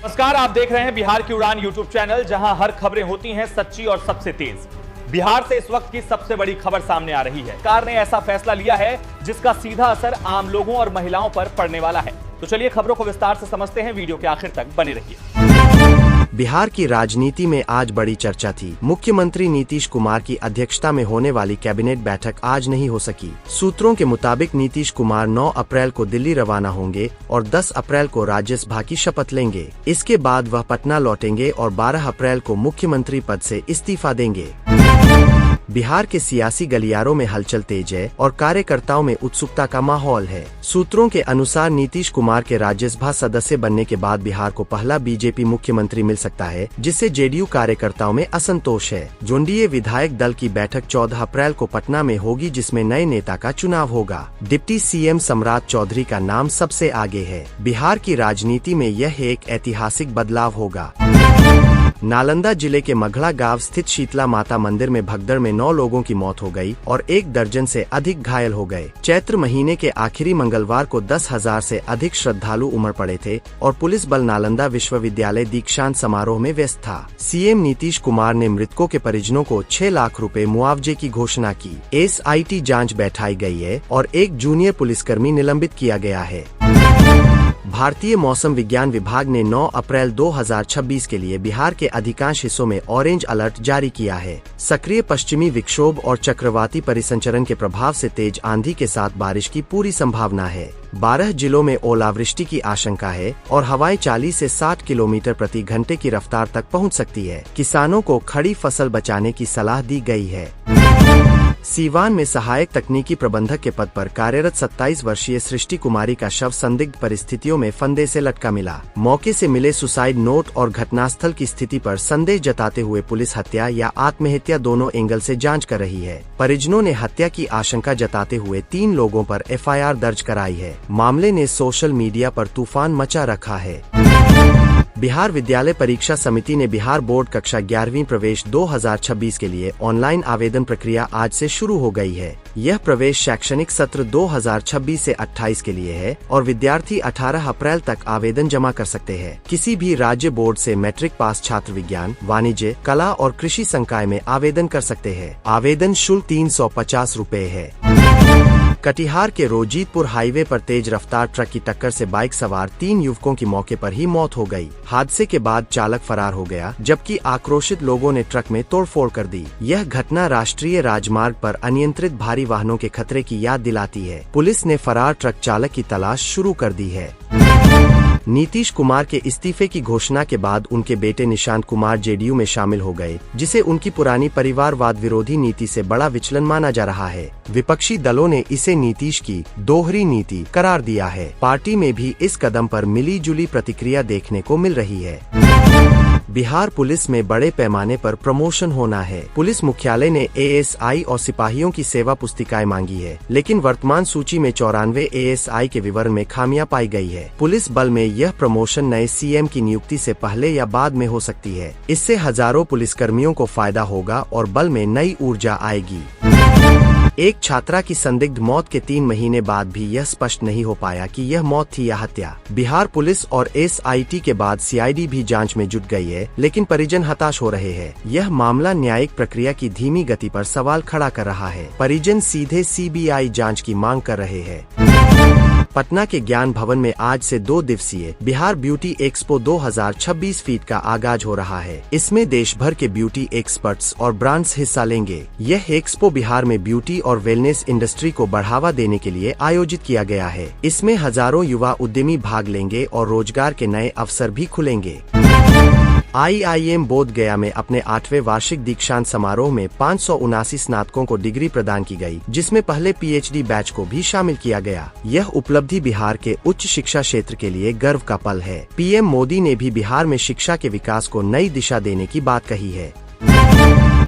नमस्कार, आप देख रहे हैं बिहार की उड़ान यूट्यूब चैनल, जहां हर खबरें होती हैं सच्ची और सबसे तेज। बिहार से इस वक्त की सबसे बड़ी खबर सामने आ रही है। सरकार ने ऐसा फैसला लिया है जिसका सीधा असर आम लोगों और महिलाओं पर पड़ने वाला है। तो चलिए खबरों को विस्तार से समझते हैं, वीडियो के आखिर तक बने रहिए। बिहार की राजनीति में आज बड़ी चर्चा थी। मुख्यमंत्री नीतीश कुमार की अध्यक्षता में होने वाली कैबिनेट बैठक आज नहीं हो सकी। सूत्रों के मुताबिक नीतीश कुमार 9 अप्रैल को दिल्ली रवाना होंगे और 10 अप्रैल को राज्यसभा की शपथ लेंगे। इसके बाद वह पटना लौटेंगे और 12 अप्रैल को मुख्यमंत्री पद से इस्तीफा देंगे। बिहार के सियासी गलियारों में हलचल तेज है और कार्यकर्ताओं में उत्सुकता का माहौल है। सूत्रों के अनुसार नीतीश कुमार के राज्यसभा सदस्य बनने के बाद बिहार को पहला बीजेपी मुख्यमंत्री मिल सकता है, जिससे जेडीयू कार्यकर्ताओं में असंतोष है। एनडीए विधायक दल की बैठक 14 अप्रैल को पटना में होगी, जिसमें नए नेता का चुनाव होगा। डिप्टी सीएम सम्राट चौधरी का नाम सबसे आगे है। बिहार की राजनीति में यह एक ऐतिहासिक बदलाव होगा। नालंदा जिले के मघड़ा गांव स्थित शीतला माता मंदिर में भगदड़ में 9 लोगों की मौत हो गई और 1 दर्जन से अधिक घायल हो गए। चैत्र महीने के आखिरी मंगलवार को 10,000 से अधिक श्रद्धालु उमड़ पड़े थे और पुलिस बल नालंदा विश्वविद्यालय दीक्षांत समारोह में व्यस्त था। सीएम नीतीश कुमार ने मृतकों के परिजनों को 6 लाख रुपए मुआवजे की घोषणा की। SIT जाँच बैठाई गई है और 1 जूनियर पुलिसकर्मी निलंबित किया गया है। भारतीय मौसम विज्ञान विभाग ने 9 अप्रैल 2026 के लिए बिहार के अधिकांश हिस्सों में ऑरेंज अलर्ट जारी किया है। सक्रिय पश्चिमी विक्षोभ और चक्रवाती परिसंचरण के प्रभाव से तेज आंधी के साथ बारिश की पूरी संभावना है। 12 जिलों में ओलावृष्टि की आशंका है और हवाएं 40 से 60 किलोमीटर प्रति घंटे की रफ्तार तक पहुंच सकती है। किसानों को खड़ी फसल बचाने की सलाह दी गई है। सीवान में सहायक तकनीकी प्रबंधक के पद पर कार्यरत 27 वर्षीय सृष्टि कुमारी का शव संदिग्ध परिस्थितियों में फंदे से लटका मिला। मौके से मिले सुसाइड नोट और घटनास्थल की स्थिति पर संदेह जताते हुए पुलिस हत्या या आत्महत्या दोनों एंगल से जांच कर रही है। परिजनों ने हत्या की आशंका जताते हुए 3 लोगों पर FIR दर्ज कराई है। मामले ने सोशल मीडिया पर तूफान मचा रखा है। बिहार विद्यालय परीक्षा समिति ने बिहार बोर्ड कक्षा 11वीं प्रवेश 2026 के लिए ऑनलाइन आवेदन प्रक्रिया आज से शुरू हो गई है। यह प्रवेश शैक्षणिक सत्र 2026 से 28 के लिए है और विद्यार्थी 18 अप्रैल तक आवेदन जमा कर सकते हैं। किसी भी राज्य बोर्ड से मैट्रिक पास छात्र विज्ञान, वाणिज्य, कला और कृषि संकाय में आवेदन कर सकते हैं। आवेदन शुल्क 350 रुपए है। कटिहार के रोजीतपुर हाईवे पर तेज रफ्तार ट्रक की टक्कर से बाइक सवार 3 युवकों की मौके पर ही मौत हो गई। हादसे के बाद चालक फरार हो गया, जबकि आक्रोशित लोगों ने ट्रक में तोड़फोड़ कर दी। यह घटना राष्ट्रीय राजमार्ग पर अनियंत्रित भारी वाहनों के खतरे की याद दिलाती है। पुलिस ने फरार ट्रक चालक की तलाश शुरू कर दी है। नीतीश कुमार के इस्तीफे की घोषणा के बाद उनके बेटे निशांत कुमार जेडीयू में शामिल हो गए, जिसे उनकी पुरानी परिवारवाद विरोधी नीति से बड़ा विचलन माना जा रहा है। विपक्षी दलों ने इसे नीतीश की दोहरी नीति करार दिया है। पार्टी में भी इस कदम पर मिली जुली प्रतिक्रिया देखने को मिल रही है। बिहार पुलिस में बड़े पैमाने पर प्रमोशन होना है। पुलिस मुख्यालय ने ASI और सिपाहियों की सेवा पुस्तिकाएं मांगी है, लेकिन वर्तमान सूची में 94 ASI के विवरण में खामियां पाई गई है। पुलिस बल में यह प्रमोशन नए CM की नियुक्ति से पहले या बाद में हो सकती है। इससे हजारों पुलिसकर्मियों को फायदा होगा और बल में नई ऊर्जा आएगी। एक छात्रा की संदिग्ध मौत के 3 महीने बाद भी यह स्पष्ट नहीं हो पाया कि यह मौत थी या हत्या। बिहार पुलिस और SIT के बाद CID भी जांच में जुट गई है, लेकिन परिजन हताश हो रहे हैं। यह मामला न्यायिक प्रक्रिया की धीमी गति पर सवाल खड़ा कर रहा है। परिजन सीधे CBI जांच की मांग कर रहे हैं। पटना के ज्ञान भवन में आज से 2 दिवसीय बिहार ब्यूटी एक्सपो 2026 फीट का आगाज हो रहा है। इसमें देश भर के ब्यूटी एक्सपर्ट्स और ब्रांड्स हिस्सा लेंगे। यह एक्सपो बिहार में ब्यूटी और वेलनेस इंडस्ट्री को बढ़ावा देने के लिए आयोजित किया गया है। इसमें हजारों युवा उद्यमी भाग लेंगे और रोजगार के नए अवसर भी खुलेंगे। IIM बोध गया में अपने 8वें वार्षिक दीक्षांत समारोह में 579 स्नातकों को डिग्री प्रदान की गई, जिसमें पहले PhD बैच को भी शामिल किया गया। यह उपलब्धि बिहार के उच्च शिक्षा क्षेत्र के लिए गर्व का पल है। PM मोदी ने भी बिहार में शिक्षा के विकास को नई दिशा देने की बात कही है।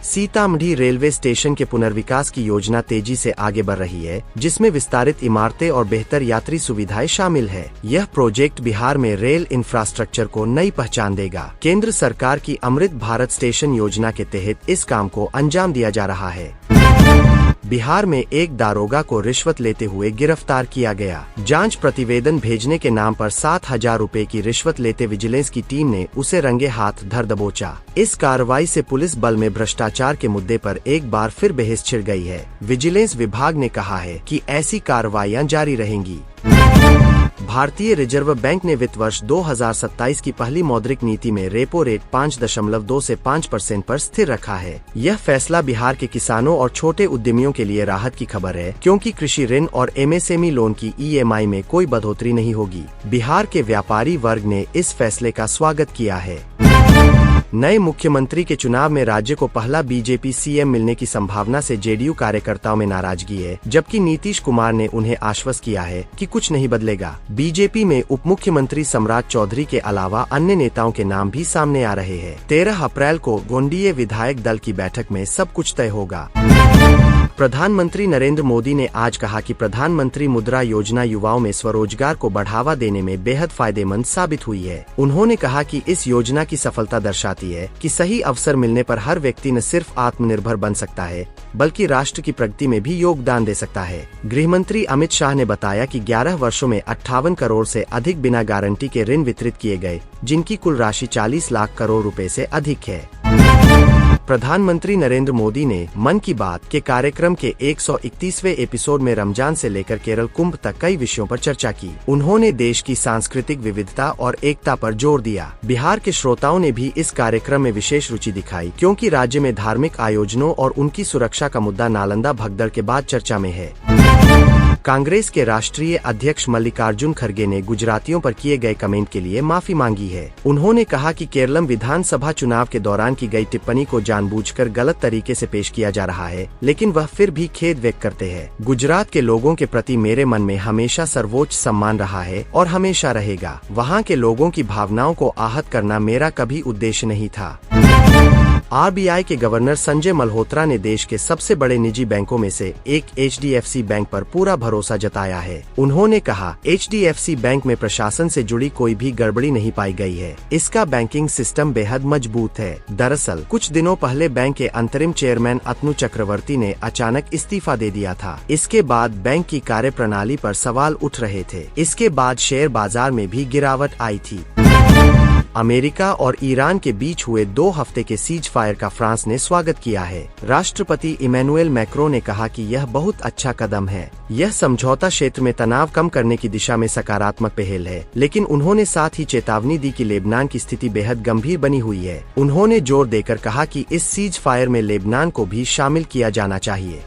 सीतामढ़ी रेलवे स्टेशन के पुनर्विकास की योजना तेजी से आगे बढ़ रही है, जिसमें विस्तारित इमारतें और बेहतर यात्री सुविधाएं शामिल है। यह प्रोजेक्ट बिहार में रेल इंफ्रास्ट्रक्चर को नई पहचान देगा। केंद्र सरकार की अमृत भारत स्टेशन योजना के तहत इस काम को अंजाम दिया जा रहा है। बिहार में एक दारोगा को रिश्वत लेते हुए गिरफ्तार किया गया। जांच प्रतिवेदन भेजने के नाम पर 7,000 रुपए की रिश्वत लेते विजिलेंस की टीम ने उसे रंगे हाथ धर दबोचा। इस कार्रवाई से पुलिस बल में भ्रष्टाचार के मुद्दे पर एक बार फिर बहस छिड़ गई है। विजिलेंस विभाग ने कहा है कि ऐसी कार्रवाइयां जारी रहेंगी। भारतीय रिजर्व बैंक ने वित्त वर्ष 2027 की पहली मौद्रिक नीति में रेपो रेट 5.2 से 5% पर स्थिर रखा है। यह फैसला बिहार के किसानों और छोटे उद्यमियों के लिए राहत की खबर है, क्योंकि कृषि ऋण और एमएसएमई लोन की EMI में कोई बढ़ोतरी नहीं होगी। बिहार के व्यापारी वर्ग ने इस फैसले का स्वागत किया है। नए मुख्यमंत्री के चुनाव में राज्य को पहला बीजेपी सीएम मिलने की संभावना से जेडीयू कार्यकर्ताओं में नाराजगी है, जबकि नीतीश कुमार ने उन्हें आश्वस्त किया है कि कुछ नहीं बदलेगा। बीजेपी में उप मुख्यमंत्री सम्राट चौधरी के अलावा अन्य नेताओं के नाम भी सामने आ रहे हैं। 13 अप्रैल को गोंडीय विधायक दल की बैठक में सब कुछ तय होगा। प्रधानमंत्री नरेंद्र मोदी ने आज कहा कि प्रधानमंत्री मुद्रा योजना युवाओं में स्वरोजगार को बढ़ावा देने में बेहद फायदेमंद साबित हुई है। उन्होंने कहा कि इस योजना की सफलता दर्शाती है कि सही अवसर मिलने पर हर व्यक्ति न सिर्फ आत्मनिर्भर बन सकता है, बल्कि राष्ट्र की प्रगति में भी योगदान दे सकता है। गृह मंत्री अमित शाह ने बताया कि 11 वर्षों में 58 करोड़ से अधिक बिना गारंटी के ऋण वितरित किए गए, जिनकी कुल राशि 40 लाख करोड़ रुपए से अधिक है। प्रधानमंत्री नरेंद्र मोदी ने मन की बात के कार्यक्रम के 131वें एपिसोड में रमजान से लेकर केरल कुंभ तक कई विषयों पर चर्चा की। उन्होंने देश की सांस्कृतिक विविधता और एकता पर जोर दिया। बिहार के श्रोताओं ने भी इस कार्यक्रम में विशेष रुचि दिखाई, क्योंकि राज्य में धार्मिक आयोजनों और उनकी सुरक्षा का मुद्दा नालंदा भगदड़ के बाद चर्चा में है। कांग्रेस के राष्ट्रीय अध्यक्ष मल्लिकार्जुन खड़गे ने गुजरातियों पर किए गए कमेंट के लिए माफी मांगी है। उन्होंने कहा कि केरलम विधानसभा चुनाव के दौरान की गई टिप्पणी को जानबूझकर गलत तरीके से पेश किया जा रहा है, लेकिन वह फिर भी खेद व्यक्त करते हैं। गुजरात के लोगों के प्रति मेरे मन में हमेशा सर्वोच्च सम्मान रहा है और हमेशा रहेगा। वहाँ के लोगों की भावनाओं को आहत करना मेरा कभी उद्देश्य नहीं था। RBI के गवर्नर संजय मल्होत्रा ने देश के सबसे बड़े निजी बैंकों में से एक HDFC बैंक पर पूरा भरोसा जताया है। उन्होंने कहा, HDFC बैंक में प्रशासन से जुड़ी कोई भी गड़बड़ी नहीं पाई गई है। इसका बैंकिंग सिस्टम बेहद मजबूत है। दरअसल कुछ दिनों पहले बैंक के अंतरिम चेयरमैन अतनु चक्रवर्ती ने अचानक इस्तीफा दे दिया था। इसके बाद बैंक की कार्यप्रणाली पर सवाल उठ रहे थे। इसके बाद शेयर बाजार में भी गिरावट आई थी। अमेरिका और ईरान के बीच हुए 2 हफ्ते के सीज फायर का फ्रांस ने स्वागत किया है। राष्ट्रपति इमैनुएल मैक्रों ने कहा कि यह बहुत अच्छा कदम है। यह समझौता क्षेत्र में तनाव कम करने की दिशा में सकारात्मक पहल है, लेकिन उन्होंने साथ ही चेतावनी दी कि लेबनान की स्थिति बेहद गंभीर बनी हुई है। उन्होंने जोर देकर कहा कि इस सीज फायर में लेबनान को भी शामिल किया जाना चाहिए।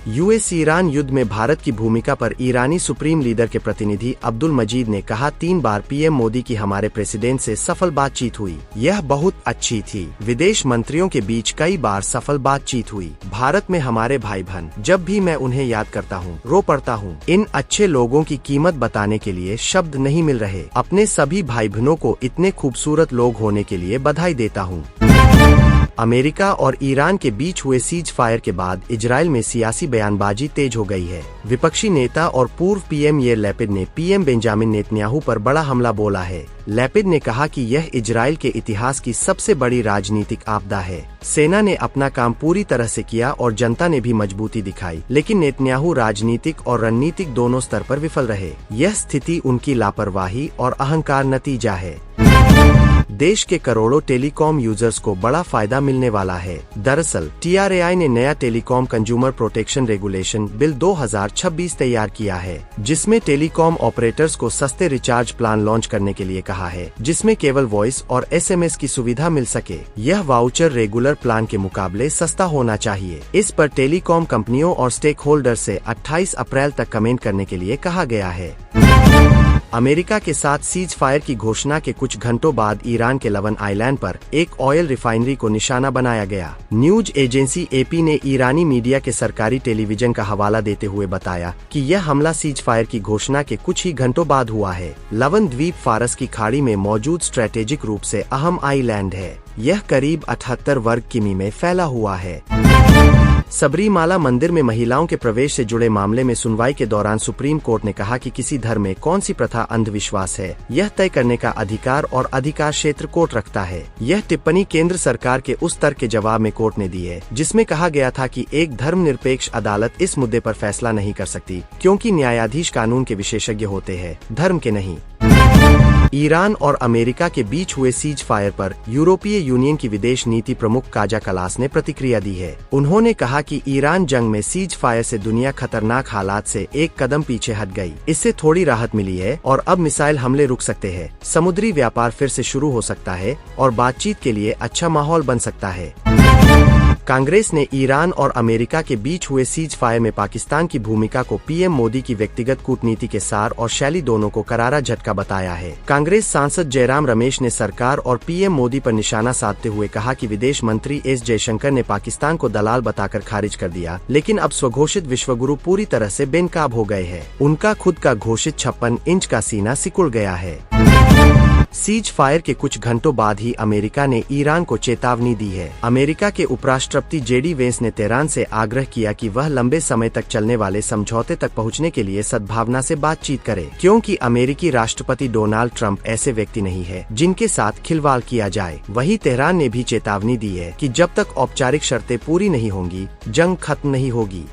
US ईरान युद्ध में भारत की भूमिका पर ईरानी सुप्रीम लीडर के प्रतिनिधि अब्दुल मजीद ने कहा, 3 बार PM मोदी की हमारे प्रेसिडेंट से सफल बातचीत हुई। यह बहुत अच्छी थी। विदेश मंत्रियों के बीच कई बार सफल बातचीत हुई। भारत में हमारे भाई बहन, जब भी मैं उन्हें याद करता हूँ, रो पड़ता हूँ। इन अच्छे लोगों की कीमत बताने के लिए शब्द नहीं मिल रहे। अपने सभी भाई बहनों को इतने खूबसूरत लोग होने के लिए बधाई देता हूँ। अमेरिका और ईरान के बीच हुए सीज फायर के बाद इजराइल में सियासी बयानबाजी तेज हो गई है। विपक्षी नेता और पूर्व PM याइर लैपिड ने PM बेंजामिन नेतन्याहू पर बड़ा हमला बोला है। लैपिड ने कहा कि यह इजराइल के इतिहास की सबसे बड़ी राजनीतिक आपदा है। सेना ने अपना काम पूरी तरह से किया और जनता ने भी मजबूती दिखाई, लेकिन नेतन्याहू राजनीतिक और रणनीतिक दोनों स्तर पर विफल रहे। यह स्थिति उनकी लापरवाही और अहंकार नतीजा है। देश के करोड़ों टेलीकॉम यूजर्स को बड़ा फायदा मिलने वाला है। दरअसल TRAI ने नया telecom consumer protection regulation bill 2026 तैयार किया है, जिसमें टेलीकॉम ऑपरेटर्स को सस्ते रिचार्ज प्लान लॉन्च करने के लिए कहा है, जिसमें केवल वॉइस और SMS की सुविधा मिल सके। यह वाउचर रेगुलर प्लान के मुकाबले सस्ता होना चाहिए। इस पर टेलीकॉम कंपनियों और स्टेक होल्डर से 28 अप्रैल तक कमेंट करने के लिए कहा गया है। अमेरिका के साथ सीज फायर की घोषणा के कुछ घंटों बाद ईरान के लवन आइलैंड पर एक ऑयल रिफाइनरी को निशाना बनाया गया। न्यूज एजेंसी AP ने ईरानी मीडिया के सरकारी टेलीविजन का हवाला देते हुए बताया कि यह हमला सीज फायर की घोषणा के कुछ ही घंटों बाद हुआ है। लवन द्वीप फारस की खाड़ी में मौजूद स्ट्रेटेजिक रूप से अहम आइलैंड है। यह करीब 78 वर्ग किमी में फैला हुआ है। सबरीमाला मंदिर में महिलाओं के प्रवेश से जुड़े मामले में सुनवाई के दौरान सुप्रीम कोर्ट ने कहा कि किसी धर्म में कौन सी प्रथा अंधविश्वास है, यह तय करने का अधिकार और अधिकार क्षेत्र कोर्ट रखता है। यह टिप्पणी केंद्र सरकार के उस तर्क के जवाब में कोर्ट ने दी है, जिसमें कहा गया था कि एक धर्मनिरपेक्ष अदालत इस मुद्दे पर फैसला नहीं कर सकती, क्योंकि न्यायाधीश कानून के विशेषज्ञ होते हैं, धर्म के नहीं। ईरान और अमेरिका के बीच हुए सीज फायर पर यूरोपीय यूनियन की विदेश नीति प्रमुख काजा कलास ने प्रतिक्रिया दी है। उन्होंने कहा कि ईरान जंग में सीज फायर से दुनिया खतरनाक हालात से एक कदम पीछे हट गई। इससे थोड़ी राहत मिली है और अब मिसाइल हमले रुक सकते हैं, समुद्री व्यापार फिर से शुरू हो सकता है और बातचीत के लिए अच्छा माहौल बन सकता है। कांग्रेस ने ईरान और अमेरिका के बीच हुए सीज फायर में पाकिस्तान की भूमिका को पीएम मोदी की व्यक्तिगत कूटनीति के सार और शैली दोनों को करारा झटका बताया है। कांग्रेस सांसद जयराम रमेश ने सरकार और पीएम मोदी पर निशाना साधते हुए कहा कि विदेश मंत्री एस जयशंकर ने पाकिस्तान को दलाल बताकर खारिज कर दिया, लेकिन अब स्वघोषित विश्वगुरु पूरी तरह से बेनकाब हो गए हैं। उनका खुद का घोषित 56 इंच का सीना सिकुड़ गया है। सीज फायर के कुछ घंटों बाद ही अमेरिका ने ईरान को चेतावनी दी है। अमेरिका के उपराष्ट्रपति जेडी वेंस ने तेहरान से आग्रह किया कि वह लंबे समय तक चलने वाले समझौते तक पहुंचने के लिए सद्भावना से बातचीत करे, क्योंकि अमेरिकी राष्ट्रपति डोनाल्ड ट्रंप ऐसे व्यक्ति नहीं है जिनके साथ खिलवाड़ किया जाए। वहीं तेहरान ने भी चेतावनी दी है कि जब तक औपचारिक शर्तें पूरी नहीं होंगी, जंग खत्म नहीं होगी।